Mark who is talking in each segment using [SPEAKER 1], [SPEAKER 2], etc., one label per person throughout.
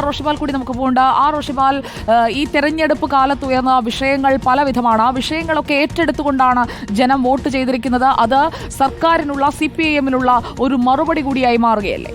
[SPEAKER 1] റോഷിപാൽ കൂടി നമുക്ക് പോകേണ്ട. റോഷിപാൽ, ഈ തെരഞ്ഞെടുപ്പ് കാലത്ത് ഉയർന്ന വിഷയങ്ങൾ പലവിധമാണ്. ആ വിഷയങ്ങളൊക്കെ ഏറ്റെടുത്തുകൊണ്ടാണ് ജനം വോട്ട് ചെയ്തിരിക്കുന്നത്. അത് സർക്കാരിനുള്ള CPIM-നുള്ള ഒരു മറുപടി കൂടിയായി മാറുകയല്ലേ?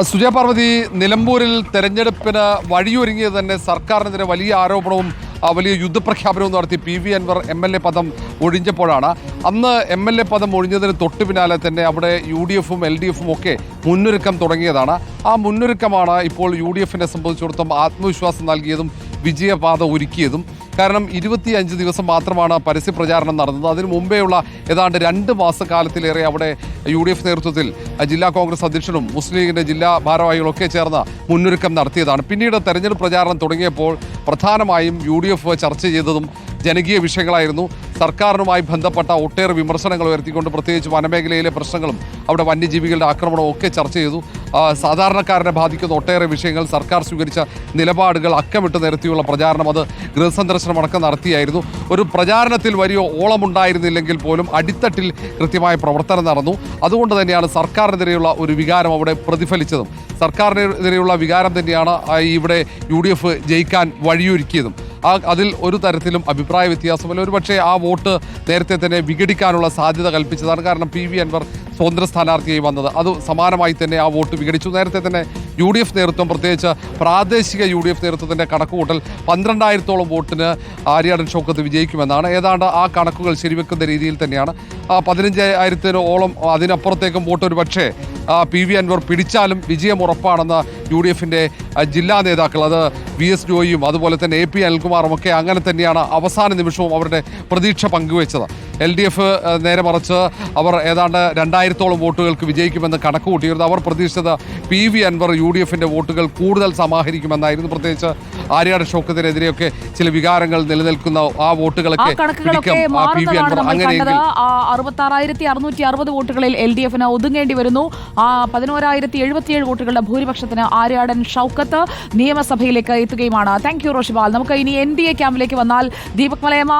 [SPEAKER 2] സുജയ പാർവതി, നിലമ്പൂരിൽ തെരഞ്ഞെടുപ്പിന് വഴിയൊരുങ്ങിയത് തന്നെ സർക്കാരിനെതിരെ വലിയ ആരോപണവും വലിയ യുദ്ധപ്രഖ്യാപനവും നടത്തി PV അൻവർ MLA പദം ഒഴിഞ്ഞപ്പോഴാണ്. അന്ന് MLA പദം ഒഴിഞ്ഞതിന് തൊട്ടു പിന്നാലെ തന്നെ അവിടെ UDF-ഉം LDF-ഉം ഒക്കെ മുന്നൊരുക്കം തുടങ്ങിയതാണ്. ആ മുന്നൊരുക്കമാണ് ഇപ്പോൾ UDF-നെ സംബന്ധിച്ചിടത്തോളം ആത്മവിശ്വാസം നൽകിയതും വിജയപാത ഒരുക്കിയതും. കാരണം 25 ദിവസം മാത്രമാണ് പരസ്യ പ്രചാരണം നടന്നത്. അതിനു മുമ്പേയുള്ള ഏതാണ്ട് 2 മാസക്കാലത്തിലേറെ അവിടെ UDF നേതൃത്വത്തിൽ ജില്ലാ കോൺഗ്രസ് അധ്യക്ഷനും മുസ്ലിം ലീഗിൻ്റെ ജില്ലാ ഭാരവാഹികളൊക്കെ ചേർന്ന് മുന്നൊരുക്കം നടത്തിയതാണ്. പിന്നീട് തെരഞ്ഞെടുപ്പ് പ്രചാരണം തുടങ്ങിയപ്പോൾ പ്രധാനമായും UDF ചർച്ച ചെയ്തതും ജനകീയ വിഷയങ്ങളായിരുന്നു. സർക്കാരിനുമായി ബന്ധപ്പെട്ട ഒട്ടേറെ വിമർശനങ്ങൾ ഉയർത്തിക്കൊണ്ട് പ്രത്യേകിച്ച് വനമേഖലയിലെ പ്രശ്നങ്ങളും അവിടെ വന്യജീവികളുടെ ആക്രമണവും ഒക്കെ ചർച്ച ചെയ്തു. സാധാരണക്കാരനെ ബാധിക്കുന്ന ഒട്ടേറെ വിഷയങ്ങൾ, സർക്കാർ സ്വീകരിച്ച നിലപാടുകൾ അക്കമിട്ട് നിരത്തിയുള്ള പ്രചാരണം, അത് ഗൃഹസന്ദർശനം അടക്കം നടത്തിയായിരുന്നു. ഒരു പ്രചാരണത്തിൽ വലിയ ഓളമുണ്ടായിരുന്നില്ലെങ്കിൽ പോലും അടിത്തട്ടിൽ കൃത്യമായ പ്രവർത്തനം നടന്നു. അതുകൊണ്ട് തന്നെയാണ് സർക്കാരിനെതിരെയുള്ള ഒരു വികാരം അവിടെ പ്രതിഫലിച്ചതും. സർക്കാരിനെതിരെയുള്ള വികാരം തന്നെയാണ് ഇവിടെ UDF ജയിക്കാൻ വഴിയൊരുക്കിയതും. അതിൽ ഒരു തരത്തിലും അഭിപ്രായ വ്യത്യാസമല്ല. ഒരുപക്ഷെ ആ വോട്ട് നേരത്തെ തന്നെ വിഘടിക്കാനുള്ള സാധ്യത കൽപ്പിച്ചതാണ്. കാരണം PV അൻവർ സ്വതന്ത്ര സ്ഥാനാർത്ഥിയായി വന്നത്, അത് സമാനമായി തന്നെ ആ വോട്ട് വിഘടിച്ചു. നേരത്തെ തന്നെ UDF നേതൃത്വം, പ്രത്യേകിച്ച് പ്രാദേശിക UDF നേതൃത്വത്തിൻ്റെ കണക്കുകൂട്ടൽ 12,000-ഓളം വോട്ടിന് ആര്യാടൻ ഷൗക്കത്ത് വിജയിക്കുമെന്നാണ്. ഏതാണ്ട് ആ കണക്കുകൾ ശരിവെക്കുന്ന രീതിയിൽ തന്നെയാണ്. 15,000-ഓളം അതിനപ്പുറത്തേക്കും വോട്ട് ഒരു പക്ഷേ PV അൻവർ പിടിച്ചാലും വിജയം ഉറപ്പാണെന്ന് UDF-ൻ്റെ ജില്ലാ നേതാക്കൾ, അത് VS ജോയിയും അതുപോലെ തന്നെ AP അനിൽകുമാറും ഒക്കെ അങ്ങനെ തന്നെയാണ് അവസാന നിമിഷവും അവരുടെ പ്രതീക്ഷ പങ്കുവച്ചത്. LDF നേരെ മറിച്ച് അവർ ഏതാണ്ട് 2,000-ഓളം വോട്ടുകൾക്ക് വിജയിക്കുമെന്ന് കണക്ക് കൂട്ടിയിരുന്നു. അവർ പ്രതീക്ഷിച്ചത് PV അൻവർ UDF-ൻ്റെ വോട്ടുകൾ കൂടുതൽ സമാഹരിക്കുമെന്നായിരുന്നു. പ്രത്യേകിച്ച് ആര്യാടൻ ഷൗക്കത്തിനെതിരെയൊക്കെ ചില വികാരങ്ങൾ നിലനിൽക്കുന്ന ആ വോട്ടുകളൊക്കെ PV അൻവർ അങ്ങനെയെങ്കിൽ
[SPEAKER 1] 66,660 വോട്ടുകളിൽ LDF-ന് ഒതുങ്ങേണ്ടി വരുന്നു. 11,077 വോട്ടുകളുടെ ഭൂരിപക്ഷത്തിന് ആര്യാടൻ ഷൗക്കത്ത് നിയമസഭയിലേക്ക് എത്തുകയുമാണ്. Thank you Roshipal. നമുക്ക് ഇനി NDA ക്യാമ്പിലേക്ക് വന്നാൽ, ദീപക് മലയമ്മ,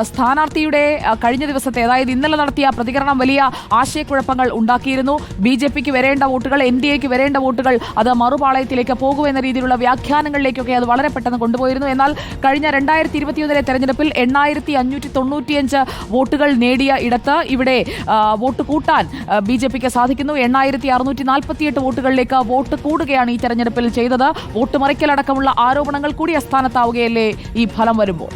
[SPEAKER 1] സ്ഥാനാർത്ഥിയുടെ കഴിഞ്ഞ ദിവസത്തെ, അതായത് ഇന്നലെ നടത്തിയ പ്രതികരണം വലിയ ആശയക്കുഴപ്പങ്ങൾ ഉണ്ടാക്കിയിരുന്നു. BJP-ക്ക് വരേണ്ട വോട്ടുകൾ, NDA-ക്ക് വരേണ്ട വോട്ടുകൾ അത് മറുപാളയത്തിലേക്ക് പോകുമെന്ന രീതിയിലുള്ള വ്യാഖ്യാനങ്ങളിലേക്കൊക്കെ അത് വളരെ പെട്ടെന്ന് കൊണ്ടുപോയിരുന്നു. എന്നാൽ കഴിഞ്ഞ 2021 തെരഞ്ഞെടുപ്പിൽ 8,595 വോട്ടുകൾ നേടിയ ഇടത്ത് ഇവിടെ വോട്ട് കൂട്ടാൻ BJP-ക്ക് സാധിക്കുന്നു. 8,648 വോട്ടുകളിലേക്ക് വോട്ട് കൂടുകയാണ് ഈ തെരഞ്ഞെടുപ്പിൽ ചെയ്തത്. വോട്ട് മറിക്കലടക്കമുള്ള ആരോപണങ്ങൾ കൂടി അസ്ഥാനത്താവുകയല്ലേ ഈ ഫലം വരുമ്പോൾ?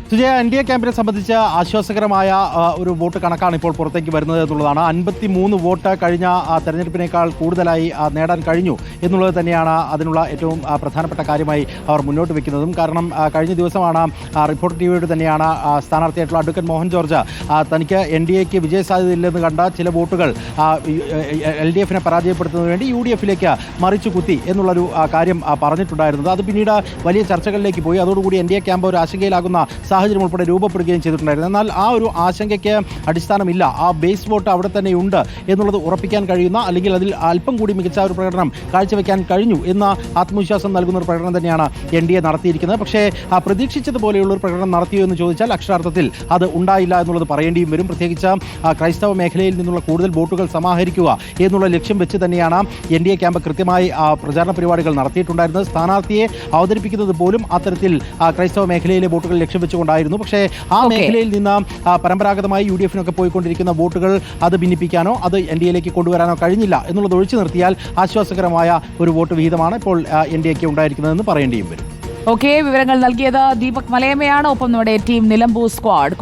[SPEAKER 3] സുജയ, NDA ക്യാമ്പിനെ സംബന്ധിച്ച് ആശ്വാസകരമായ ഒരു വോട്ട് കണക്കാണ് ഇപ്പോൾ പുറത്തേക്ക് വരുന്നത് എന്നുള്ളതാണ്. 53 വോട്ട് കഴിഞ്ഞ തെരഞ്ഞെടുപ്പിനേക്കാൾ കൂടുതലായി നേടാൻ കഴിഞ്ഞു എന്നുള്ളത് തന്നെയാണ് അതിനുള്ള ഏറ്റവും പ്രധാനപ്പെട്ട കാര്യമായി അവർ മുന്നോട്ട് വെക്കുന്നതും. കാരണം കഴിഞ്ഞ ദിവസമാണ് റിപ്പോർട്ടർ TVയോട് തന്നെയാണ് സ്ഥാനാർത്ഥിയായിട്ടുള്ള അഡ്വക്കേറ്റ് മോഹൻ ജോർജ് തനിക്ക് NDA-ക്ക് വിജയസാധ്യതയില്ലെന്ന് കണ്ട ചില വോട്ടുകൾ LDF-നെ പരാജയപ്പെടുത്തുന്നതിന് വേണ്ടി UDF-ലേക്ക് മറിച്ചു കുത്തി എന്നുള്ളൊരു കാര്യം പറഞ്ഞിട്ടുണ്ടായിരുന്നത്. അത് പിന്നീട് വലിയ ചർച്ചകളിലേക്ക് പോയി. അതോടുകൂടി NDA ക്യാമ്പ് ഒരു ആശങ്കയിലാകുന്ന സാഹചര്യം ഉൾപ്പെടെ രൂപപ്പെടുകയും ചെയ്തിട്ടുണ്ടായിരുന്നു. എന്നാൽ ആ ഒരു ആശങ്കയ്ക്ക് അടിസ്ഥാനമില്ല. ആ ബേസ് വോട്ട് അവിടെ തന്നെ ഉണ്ട് എന്നുള്ളത് ഉറപ്പിക്കാൻ കഴിയുന്ന, അല്ലെങ്കിൽ അതിൽ അല്പം കൂടി മികച്ച ഒരു പ്രകടനം കാഴ്ചവെക്കാൻ കഴിഞ്ഞു എന്ന ആത്മവിശ്വാസം നൽകുന്ന ഒരു പ്രകടനം തന്നെയാണ് NDA നടത്തിയിരിക്കുന്നത്. പക്ഷേ പ്രതീക്ഷിച്ചതുപോലെയുള്ള ഒരു പ്രകടനം നടത്തിയോ എന്ന് ചോദിച്ചാൽ അക്ഷരാർത്ഥത്തിൽ അത് ഉണ്ടായില്ല എന്നുള്ളത് പറയേണ്ടിയും വരും. പ്രത്യേകിച്ച് ക്രൈസ്തവ മേഖലയിൽ നിന്നുള്ള കൂടുതൽ വോട്ടുകൾ സമാഹരിക്കുക എന്നുള്ള ലക്ഷ്യം വെച്ച് തന്നെയാണ് NDA ക്യാമ്പ് കൃത്യമായി പ്രചാരണ പരിപാടികൾ നടത്തിയിട്ടുണ്ടായിരുന്നത്. സ്ഥാനാർത്ഥിയെ അവതരിപ്പിക്കുന്നത് പോലും അത്തരത്തിൽ ക്രൈസ്തവ മേഖലയിലെ വോട്ടുകൾ ലക്ഷ്യം വെച്ചുകൊണ്ടായിരുന്നു. പക്ഷേ ആ മേഖലയിൽ നിന്ന് പരമ്പരാഗതമായി UDF-നൊക്കെ പോയിക്കൊണ്ടിരിക്കുന്ന വോട്ടുകൾ അത് ഭിന്നിപ്പിക്കാനോ അത് NDA-ലേക്ക് കൊണ്ടുവരാനോ കഴിഞ്ഞില്ല എന്നുള്ളത് ഒഴിച്ചു നിർത്തിയാൽ ആശ്വാസകരമായ ഒരു വോട്ട് വിഹിതമാണ് ഇപ്പോൾ NDA-ക്ക് ഉണ്ടായിരിക്കുന്നതെന്ന് പറയേണ്ടിയും വരും.
[SPEAKER 1] വിവരങ്ങൾ നൽകിയത് ദീപക് മലയമ്മയാണ്. ഒപ്പം നമ്മുടെ ടീം നിലമ്പൂർ സ്ക്വാഡ്.